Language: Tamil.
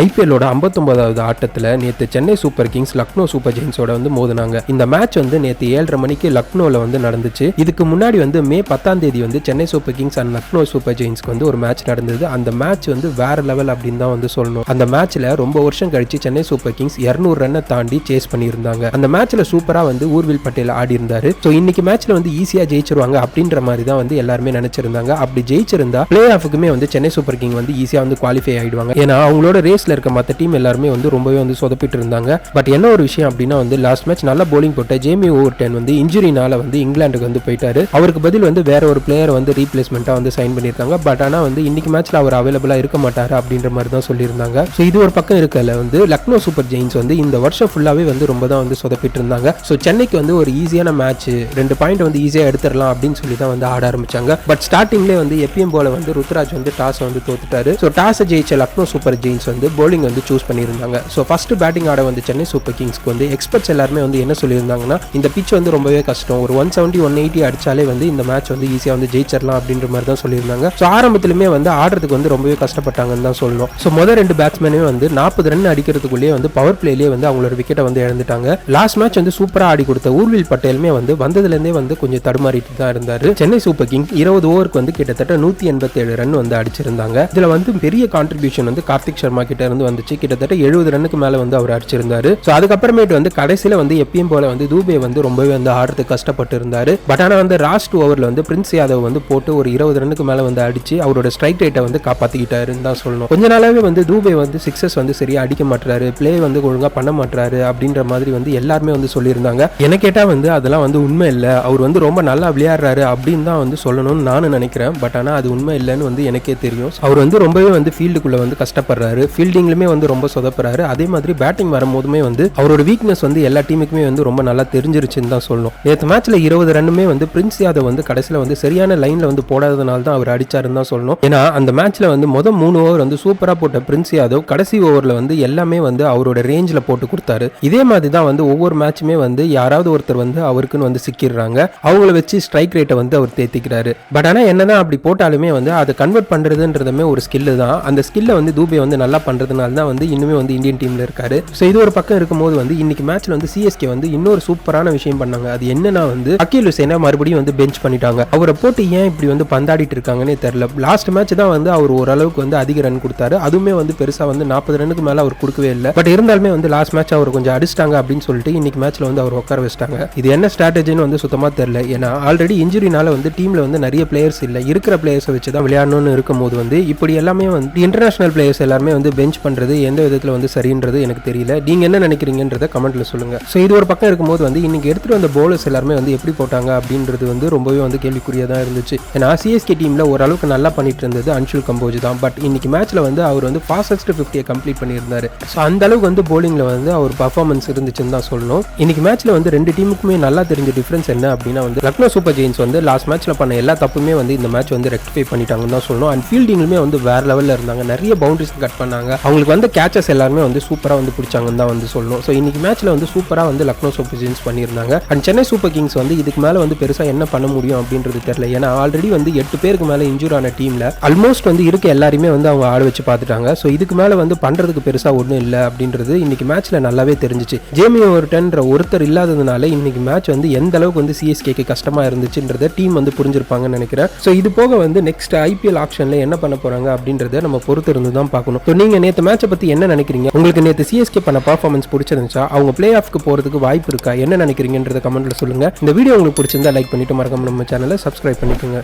ஐபிஎல்லோட 59வது ஆட்டத்தில் நேற்று Chennai super kings Lucknow super ஜெயின்ஸோட வந்து மோதினாங்க. இந்த மேட்ச் வந்து நேற்று 7:30 மணிக்கு லக்னோவில் வந்து நடந்துச்சு. இதுக்கு முன்னாடி வந்து மே 10ஆம் தேதி வந்து Chennai super kings and Lucknow super ஜெயின்ஸ்க்கு வந்து ஒரு மேட்ச் நடந்தது. அந்த மேட்ச் வந்து வேற லெவல் அப்படின்னு தான் வந்து சொல்லணும். அந்த மேட்ச்ல ரொம்ப வருஷம் கழிச்சு சென்னை சூப்பர் கிங்ஸ் 200 ரன்னை தாண்டி சேஸ் பண்ணியிருந்தாங்க. அந்த மேட்ச்ல சூப்பரா வந்து ஊர்வில் பட்டேல் ஆடி இருந்தாரு. ஸோ இன்னைக்கு மேட்ச்ல வந்து ஈஸியா ஜெயிச்சிருவாங்க அப்படின்ற மாதிரி தான் வந்து எல்லாருமே நினைச்சிருந்தாங்க. அப்படி ஜெயிச்சிருந்தா பிளே ஆஃபுக்குமே வந்து சென்னை சூப்பர் கிங் வந்து ஈஸியா வந்து குவாலிஃபை ஆயிடுவாங்க. ஏன்னா அவங்களோட ரேஸ்ல இருக்க மற்ற டீம் எல்லாருமே வந்து ரொம்பவே வந்து சொதப்பிட்டு இருந்தாங்க. பட் என்ன ஒரு விஷயம் அப்படின்னா வந்து லாஸ்ட் மேட்ச் நல்லா போலிங் போட்ட ஜேமி ஓவர்டன் வந்து இன்ஜுரினால வந்து இங்கிலாந்துக்கு வந்து போயிட்டாரு. அவருக்கு பதில் வந்து வேற ஒரு பிளேயர் வந்து ரீப்ளேஸ்மெண்டா வந்து சைன் பண்ணிருக்காங்க. பட் ஆனா வந்து இன்னைக்கு மேட்ச்ல அவர் அவைலபிளா இருக்க மாட்டாரு அப்படின்ற மாதிரி தான் சொல்லியிருந்தாங்க. ஸோ இது ஒரு பக்கம் இருக்கல வந்து லக்னோ சூப்பர் ஜெயின்ஸ் வந்து இந்த வருஷம் ஃபுல்லாவே வந்து ரொம்ப தான் வந்து சொதப்பிட்டு இருந்தாங்க. ஸோ சென்னைக்கு வந்து ஒரு ஈஸியான மேட்ச் 2 பாயிண்ட் வந்து ஈஸியா எடுத்துடலாம் அப்படின்னு சொல்லி தான் வந்து ஆட ஆரம்பிச்சாங்க. பட் ஸ்டார்டிங்லேயே வந்து எப்பயும் போல வந்து ருத்ராஜ் வந்து டாஸ் வந்து தோத்துட்டாரு. ஸோ டாஸை ஜெயிச்ச லக்னோ சூப்பர் ஜெயின்ஸ் வந்து போலிங் வந்து சூஸ் பண்ணியிருந்தாங்க. ஸோ ஃபர்ஸ்ட் பேட்டிங் ஆட வந்து சென்னை சூப்பர் கிங்ஸ்க்கு வந்து எக்ஸ்பர்ட்ஸ் எல்லாருமே வந்து என்ன சொல்லியிருந்தாங்கன்னா இந்த பிச் வந்து ரொம்பவே கஷ்டம், ஒரு 170 180 அடிச்சாலே வந்து இந்த மேட்ச் வந்து ஈஸியாக வந்து ஜெயிச்சிடலாம் அப்படின்ற மாதிரி தான் சொல்லியிருந்தாங்க. ஸோ ஆரம்பத்திலுமே வந்து ஆடுறதுக்கு வந்து ரொம்பவே கஷ்டப்பட்டாங்கன்னு தான் சொல்லணும். ஸோ முதல் 2 பேட்ஸ்மேனே வந்து 40 ரன் அடிக்கிறதுக்குள்ளேயே வந்து பவர் பிளேலேயே வந்து அவங்களோட விக்கெட்டை வந்து இழந்துட்டாங்க. லாஸ்ட் மேட்ச் வந்து சூப்பராக ஆடி கொடுத்த ஊர்வில் பட்டேலுமே வந்து வந்ததுலேருந்தே வந்து கொஞ்சம் தடுமாறிட்டு தான் இருந்தார். சென்னை சூப்பர் கிங் 20 ஓவருக்கு வந்து கிட்டத்தட்ட 187 ரன் வந்து அடிச்சிருந்தாங்க. இதில் வந்து பெரிய கான்ட்ரிபியூஷன் வந்து கார்த்திக் சர்மா கிட்ட இருந்து வந்துச்சு. கிட்டத்தட்ட 70 ரன்னுக்கு மேல வந்து அவர் அடிச்சிருந்தாரு. ஸோ அதுக்கப்புறமேட்டு வந்து கடைசியில வந்து எப்பயும் போல வந்து தூபே வந்து ரொம்பவே வந்து ஆடுறதுக்கு கஷ்டப்பட்டு இருந்தாரு. பட் ஆனால் வந்து லாஸ்ட் ஓவரில் வந்து பிரின்ஸ் யாதவ் வந்து போட்டு ஒரு 20 ரன்னுக்கு மேல வந்து அடிச்சு அவரோட ஸ்ட்ரைக் ரேட்டை வந்து காப்பாத்திக்கிட்டாருன்னு தான் சொல்லணும். கொஞ்ச நாளாவே வந்து தூபே வந்து சிக்ஸஸ் வந்து சரியா அடிக்க மாட்டாரு, பிளே வந்து ஒழுங்கா பண்ண மாட்டாரு அப்படின்ற மாதிரி வந்து எல்லாருமே வந்து சொல்லியிருந்தாங்க. என்ன கேட்டா வந்து அதெல்லாம் வந்து உண்மை இல்லை, அவர் வந்து ரொம்ப நல்லா விளையாடுறாரு அப்படின்னு தான் வந்து சொல்லணும்னு நானும் நினைக்கிறேன். பட் ஆனால் அது உண்மை இல்லைன்னு வந்து எனக்கே தெரியும். அவர் வந்து ரொம்பவே வந்து ஃபீல்டுக்குள்ள வந்து கஷ்டப்படுறாரு, ஃபீல்டிங்லுமே வந்து ரொம்ப சொதப்புறாரு. அதே மாதிரி பேட்டிங் வரும்போதுமே வந்து அவரோட வீக்னஸ் வந்து எல்லா டீமுக்குமே வந்து ரொம்ப நல்லா தெரிஞ்சிருச்சுன்னு தான் சொல்லணும். நேற்று மேட்ச்ல 20 ரன்னுமே வந்து பிரின்ஸ் யாதவ் வந்து கடைசியில் வந்து சரியான லைன்ல வந்து போடாததுனால தான் அவர் அடிச்சாருன்னு தான் சொல்லணும். ஏன்னா அந்த மேட்ச்ல வந்து முதல் 3 ஓவர் வந்து சூப்பரா போட்ட பிரின்ஸ் யாதவ் கடைசி ஓவர்ல வந்து எல்லாமே வந்து அவரோட ரேஞ்சில் போட்டு கொடுத்தாரு. இதே மாதிரி தான் வந்து ஒவ்வொரு மேட்சுமே வந்து யாராவது ஒருத்தர் வந்து அவருக்குன்னு வந்து சிக்கிடுறாங்க, அவங்கள வச்சு ஸ்ட்ரைக் ரேட்டை வந்து அவர் தேத்திக்கிறாரு. பட் ஆனால் என்னதான் அப்படி போட்டாலுமே வந்து அதை கன்வெர்ட் பண்றதுன்றதுமே ஒரு ஸ்கில் தான். அந்த ஸ்கில்லை வந்து தூபே வந்து நல்லா பண்றதுனால தான் வந்து இன்னுமே வந்து இந்தியன் டீம்ல இருக்காரு. ஸோ இது ஒரு பக்கம் இருக்கும்போது வந்து இன்னைக்கு மேட்ச்ல வந்து சிஎஸ்கே வந்து இன்னொரு சூப்பரான விஷயம் பண்ணாங்க. அது என்னன்னா வந்து அகில் ஹுசைனை மறுபடியும் வந்து பெஞ்ச் பண்ணிட்டாங்க. அவரை போட்டு ஏன் இப்படி வந்து பந்தாடிட்டு இருக்காங்கன்னே தெரியல. லாஸ்ட் மேட்ச் தான் வந்து அவர் ஓரளவுக்கு வந்து அதிக ரன் கொடுத்தாரு. அதுவுமே வந்து பெருசா வந்து 40 ரன்னுக்கு மேல அவர் கொடுக்கவே இல்லை. பட் இருந்தாலுமே வந்து லாஸ்ட் மேட்ச் அவர் கொஞ்சம் அடிச்சிட்டாங்க அப்படின்னு சொல்லிட்டு இன்னைக்கு மேட்ச்ல வந்து அவர் உட்கார வச்சிட்டாங்க. இது என்ன ஸ்ட்ராட்டஜின்னு வந்து சுத்தமா தெரியல. ஏன்னா ஆல்ரெடி இன்ஜுரினால வந்து டீம்ல வந்து நிறைய பிளேயர்ஸ் இல்லை, இருக்கிற பிளேயர்ஸை வச்சு தான் விளையாடணும்னு இருக்கும் போது வந்து இப்படி எல்லாமே வந்து இன்டர்நேஷனல் பிளேயர்ஸ் எல்லாருமே வந்து பெஞ்ச் பண்றது எந்த விதத்துல வந்து சரின்றது எனக்கு தெரியல. நீங்க என்ன நினைக்கிறீங்கன்றத கமெண்ட்ல சொல்லுங்க. ஸோ இது ஒரு பக்கம் இருக்கும்போது வந்து இன்னைக்கு எடுத்துட்டு வந்த பவுலர்ஸ் எல்லாருமே வந்து எப்படி போட்டாங்க அப்படின்றது வந்து ரொம்பவே வந்து கேள்விக்குறியா தான் இருந்துச்சு. ஏன்னா சிஎஸ்கே டீம்ல ஓரளவுக்கு நல்லா பண்ணிட்டு இருந்தது அன்ஷுல் கம்போஜ் தான். பட் இன்னைக்கு மேட்ச்ல வந்து அவர் வந்து ஃபாஸ்டஸ்ட் 50 கம்ப்ளீட் பண்ணியிருந்தாரு. ஸோ அந்த அளவுக்கு வந்து போலிங்ல வந்து அவர் பர்ஃபார்மன்ஸ் இருந்துச்சுன்னு தான் சொல்லணும். இன்னைக்கு மேட்ச்ல வந்து 2 டீமுக்குமே நல்லா தெரிஞ்ச டிஃபரன்ஸ் என்ன அப்படின்னா வந்து லக்னோ சூப்பர் ஜெயின்ஸ் வந்து லாஸ்ட் மேட்ச்ல பண்ண எல்லா தப்புமே வந்து இந்த மேட்ச் வந்து ரெக்டிஃபை பண்ணிட்டாங்கன்னு தான் சொல்லணும். அண்ட் ஃபீல்டிங்லுமே வந்து வேற லெவல்ல இருந்தாங்க, நிறைய பவுண்டரிஸ் கட் பண்ணாங்க, அவங்களுக்கு வந்து கேச்சஸ் எல்லாருமே வந்து சூப்பரா வந்து பிடிச்சாங்கன்னு தான் வந்து சொல்லணும். ஸோ இன்னைக்கு மேட்ச்ல வந்து சூப்பரா வந்து லக்னோ சூப்பர் ஜெயின்ஸ் பண்ணியிருந்தாங்க. அண்ட் சென்னை சூப்பர் கிங்ஸ் வந்து இதுக்கு மேல வந்து பெருசா என்ன பண்ண முடியும் அப்படின்றது தெரியல. ஏன்னா ஆல்ரெடி வந்து 8 பேருக்கு மேல இன்ஜூர் ஆன டீம்ல ஆல்மோஸ்ட் வந்து இருக்க எல்லாருமே வந்து அவங்க ஆட வச்சு பார்த்துட்டாங்க. ஸோ இதுக்கு மேல வந்து பண்றதுக்கு பெருசா ஒன்றும் இல்லை அப்படின்றது இன்னைக்கு மேட்ச்ல நல்லாவே தெரிஞ்சிச்சு. ஜேமி ஓவர்டன்ற ஒருத்தர் இல்லாததுனால இன்னைக்கு மேட்ச் வந்து எந்த அளவுக்கு வந்து சிஎஸ்கேக்கு கஷ்டமா இருந்துச்சுன்றத டீம் வந்து புரிஞ்சிருப்பாங்கன்னு நினைக்கிறேன். ஸோ இது போக வந்து நெக்ஸ்ட் ஐபிஎல் ஆக்ஷன்ல என்ன பண்ண போறாங்க அப்படின்றத நம்ம பொறுத்து இருந்து தான் பார்க்கணும். ஸோ நீங்க நேற்று மேட்சை பத்தி என்ன நினைக்கிறீங்க? உங்களுக்கு நேற்று சிஎஸ்கே பண்ண பர்ஃபார்மன்ஸ் பிடிச்சிருந்துச்சா? அவங்க பிளே ஆஃப்க்கு போறதுக்கு வாய்ப்பு இருக்கா? என்ன நினைக்கிறீங்கன்றத கமெண்ட்ல சொல்லுங்க. இந்த வீடியோ உங்களுக்கு பிடிச்சிருந்தா லைக் பண்ணிட்டு மறக்காம நம்ம சேனலை சப்ஸ்கிரைப் பண்ணிக்கோங்க.